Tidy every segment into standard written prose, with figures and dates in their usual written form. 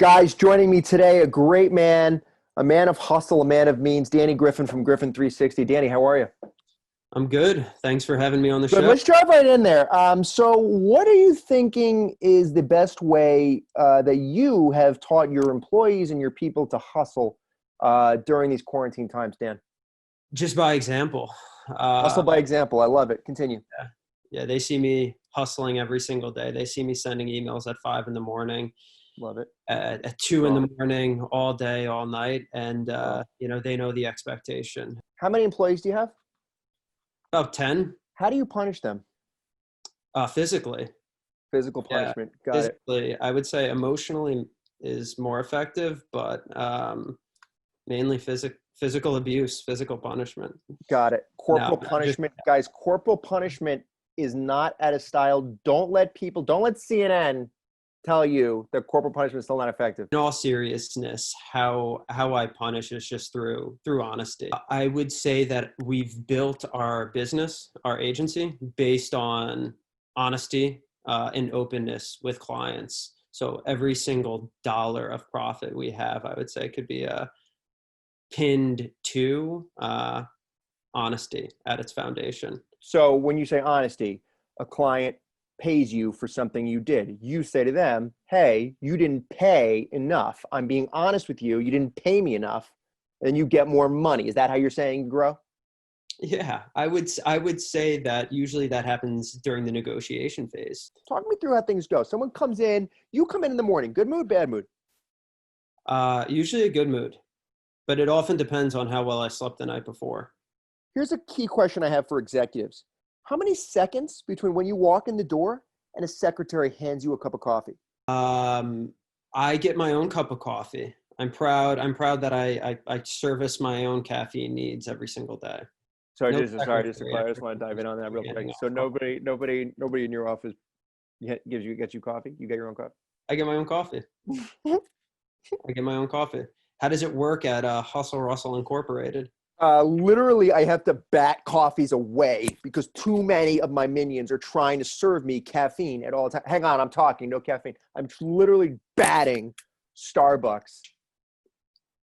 Guys, joining me today, a great man, a man of hustle, a man of means, Danny Griffin from Griffin 360. Danny, how are you? I'm good. Thanks for having me on the Good. show. Let's dive right in there. So what are you thinking is the best way that you have taught your employees and your people to hustle during these quarantine times, Dan? Just by example. Hustle by example. I love it. Continue. Yeah, yeah, they see me hustling every single day. They see me sending emails at 5 in the morning, Love it. at two in Strong. the morning, all day, all night. And, Strong. they know the expectation. How many employees do you have? About 10, How do you punish them? physically. Physical Yeah, punishment. Got it. physically. I would say emotionally is more effective, but mainly physical abuse, physical punishment. Got it. No, Corporal just punishment. Guys, corporal punishment is not out of style. Don't let CNN tell you that corporal punishment is still not effective. in all seriousness, how I punish is just through honesty. I would say that we've built our business, our agency, based on honesty and openness with clients. So every single dollar of profit we have, I would say, could be pinned to honesty at its foundation. So when you say honesty, a client pays you for something you did. You say to them, hey, you didn't pay enough. I'm being honest with you. You didn't pay me enough. Then you get more money. Is that how you're saying grow? Yeah, I would say that usually that happens during the negotiation phase. Talk me through how things go. Someone comes in, you come in the morning, good mood, bad mood. Usually a good mood, but it often depends on how well I slept the night before. Here's a key question I have for executives. How many seconds between when you walk in the door and a secretary hands you a cup of coffee? I get my own cup of coffee. I'm proud. I'm proud that I service my own caffeine needs every single day. No Sorry, just to secretary clarify, I just ever want to dive in on that real quick. handing So out coffee. nobody in your office gets you coffee. You get your own coffee. I get my own coffee. I get my own coffee. How does it work at Hustle Russell Incorporated? Literally, I have to bat coffees away because too many of my minions are trying to serve me caffeine at all times. Hang on, I'm talking. No caffeine. I'm literally batting Starbucks.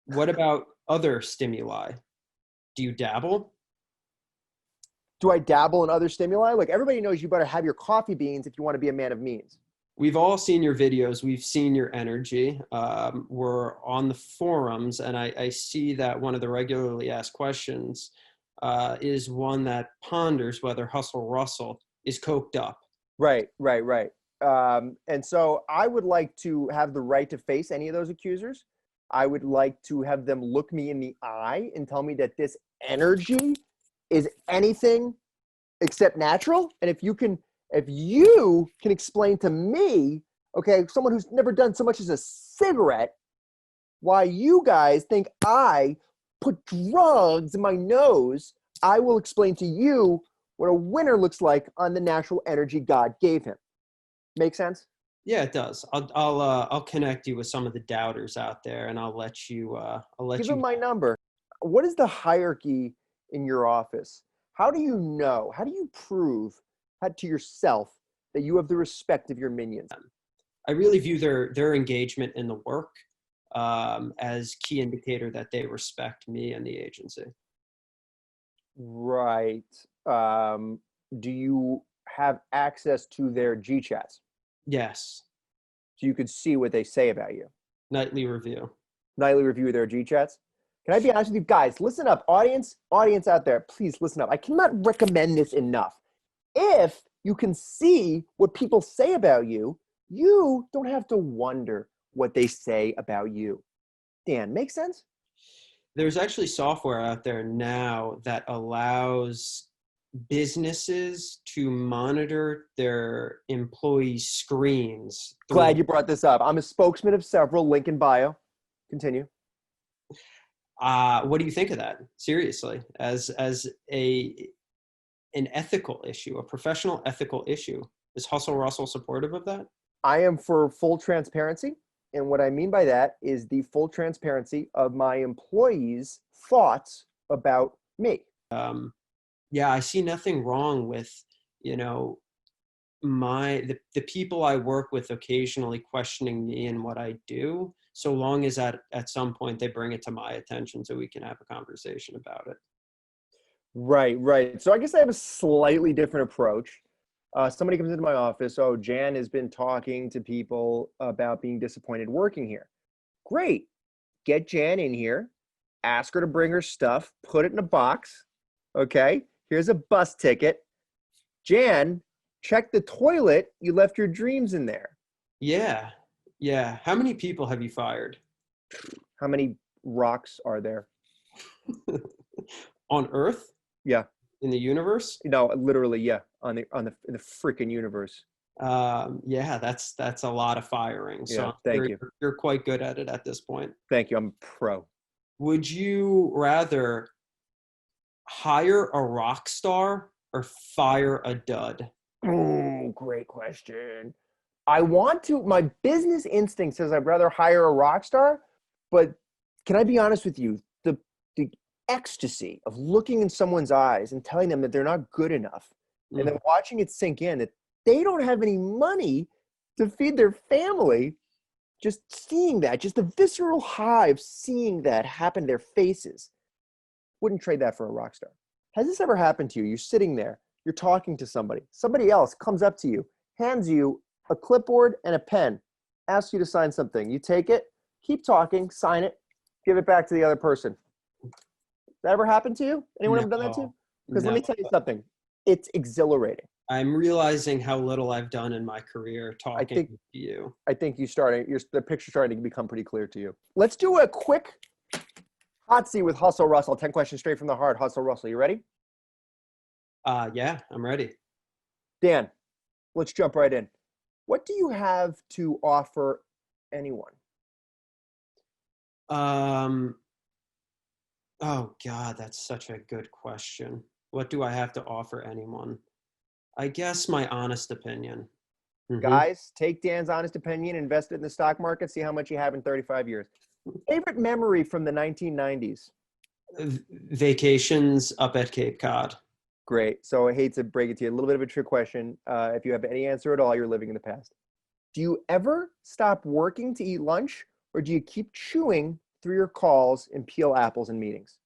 What about other stimuli? Do you dabble? Do I dabble in other stimuli? Like everybody knows you better have your coffee beans if you want to be a man of means. We've all seen your videos. We've seen your energy. We're on the forums, and I see that one of the regularly asked questions is one that ponders whether Hustle Russell is coked up. Right. And so I would like to have the right to face any of those accusers. I would like to have them look me in the eye and tell me that this energy is anything except natural. And if you can explain to me, okay, someone who's never done so much as a cigarette, why you guys think I put drugs in my nose, I will explain to you what a winner looks like on the natural energy God gave him. Make sense? Yeah, it does. I'll connect you with some of the doubters out there, and I'll let Give you. him my number. What is the hierarchy in your office? How do you know? How do you prove to yourself that you have the respect of your minions? I really view their engagement in the work as key indicator that they respect me and the agency. Right. Do you have access to their G chats Yes, so you could see what they say about you? nightly review. Nightly review of their G chats. Can I be honest with you guys? Listen up, audience out there, please listen up. I cannot recommend this enough. If you can see what people say about you, you don't have to wonder what they say about you. Dan, make sense? There's actually software out there now that allows businesses to monitor their employees' screens Glad through. you brought this up. I'm a spokesman of several. Link in bio. Continue. What do you think of that? Seriously, as an ethical issue, a professional ethical issue, is Hustle Russell supportive of that? I am for full transparency. And what I mean by that is the full transparency of my employees' thoughts about me. Yeah, I see nothing wrong with, you know, the people I work with occasionally questioning me and what I do, so long as at some point they bring it to my attention so we can have a conversation about it. Right, right. So I guess I have a slightly different approach. Somebody comes into my office. Oh, Jan has been talking to people about being disappointed working here. Great. Get Jan in here. Ask her to bring her stuff. Put it in a box. Okay. Here's a bus ticket. Jan, check the toilet. You left your dreams in there. Yeah. Yeah. How many people have you fired? How many rocks are there? On Earth? Yeah. In the universe? No, literally, yeah. In the freaking universe. Yeah, that's a lot of firing. So Yeah. I'm Thank sure you. you're quite good at it at this point. Thank you. I'm a pro. Would you rather hire a rock star or fire a dud? Oh, great question. My business instinct says I'd rather hire a rock star, but can I be honest with you? The ecstasy of looking in someone's eyes and telling them that they're not good enough, and then watching it sink in that they don't have any money to feed their family, just seeing that, just the visceral high of seeing that happen to their faces, wouldn't trade that for a rock star. Has this ever happened to you? You're sitting there, you're talking to somebody else comes up to you, hands you a clipboard and a pen, asks you to sign something. You take it, keep talking, sign it, give it back to the other person. That ever happened to you? Anyone ever done that to you? Because let No. me tell you something. It's exhilarating. I'm realizing how little I've done in my career talking to you. I think the picture's starting to become pretty clear to you. Let's do a quick hot seat with Hustle Russell. 10 questions straight from the heart. Hustle Russell, you ready? Yeah, I'm ready. Dan, let's jump right in. What do you have to offer anyone? Oh God, that's such a good question. What do I have to offer anyone? I guess my honest opinion. Guys, take Dan's honest opinion, invest it in the stock market, see how much you have in 35 years. Favorite memory from the 1990s? Vacations up at Cape Cod. Great. So I hate to break it to you, a little bit of a trick question. If you have any answer at all, you're living in the past. Do you ever stop working to eat lunch, or do you keep chewing through your calls and peel apples in meetings?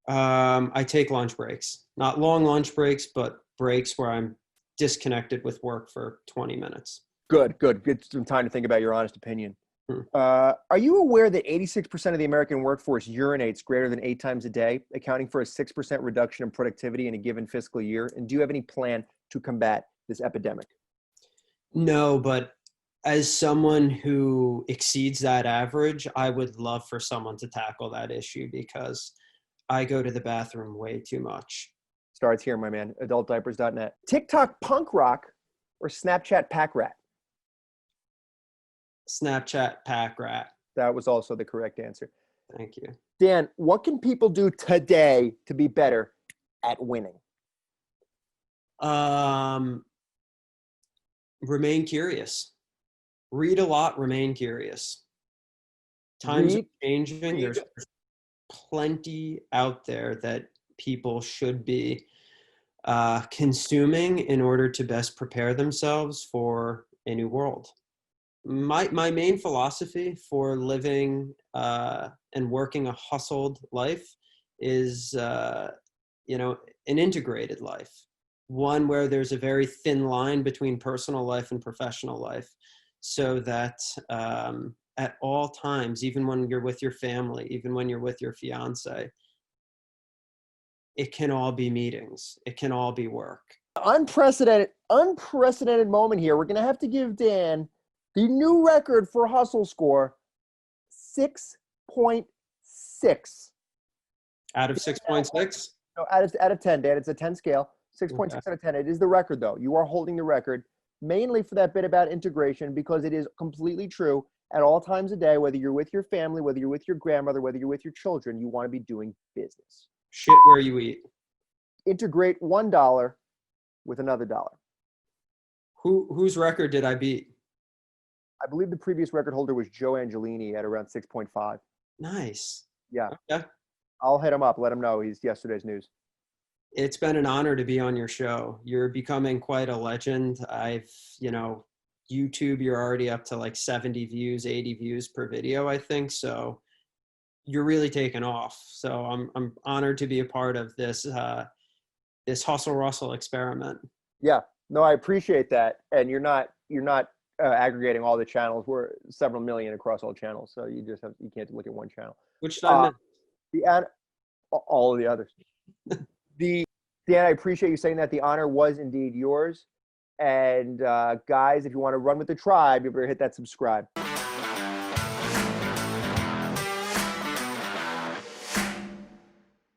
I take lunch breaks, not long lunch breaks, but breaks where I'm disconnected with work for 20 minutes. Good. Get some time to think about your honest opinion. Hmm. Are you aware that 86% of the American workforce urinates greater than 8 times a day, accounting for a 6% reduction in productivity in a given fiscal year? And do you have any plan to combat this epidemic? No, but as someone who exceeds that average, I would love for someone to tackle that issue because I go to the bathroom way too much. Starts here, my man. Adultdiapers.net. TikTok punk rock or Snapchat pack rat? Snapchat pack rat. That was also the correct answer. Thank you. Dan, what can people do today to be better at winning? Remain curious. Read a lot, remain curious. Times are changing. There's plenty out there that people should be consuming in order to best prepare themselves for a new world. My main philosophy for living and working a hustled life is an integrated life, one where there's a very thin line between personal life and professional life, so that at all times, even when you're with your family, even when you're with your fiance, it can all be meetings. It can all be work. Unprecedented moment here. We're going to have to give Dan the new record for hustle score, 6.6. Out of 6.6? No, out of 10, Dan. It's a 10 scale. 6.6 out of 10. It is the record, though. You are holding the record, mainly for that bit about integration, because it is completely true. At all times a day, whether you're with your family, whether you're with your grandmother, whether you're with your children, you want to be doing business. Shit where you eat. Integrate $1 with another dollar. Whose record did I beat? I believe the previous record holder was Joe Angelini at around 6.5. Nice. Yeah. Okay. I'll hit him up. Let him know he's yesterday's news. It's been an honor to be on your show. You're becoming quite a legend. YouTube, you're already up to like 70 views, 80 views per video, I think. So you're really taking off. So I'm honored to be a part of this hustle rustle experiment. Yeah, no, I appreciate that. And you're not aggregating all the channels. We're several million across all channels, so you can't look at one channel. Which did I miss? The all of the others. The Dan, I appreciate you saying that. The honor was indeed yours. And guys, if you want to run with the tribe, you better hit that subscribe.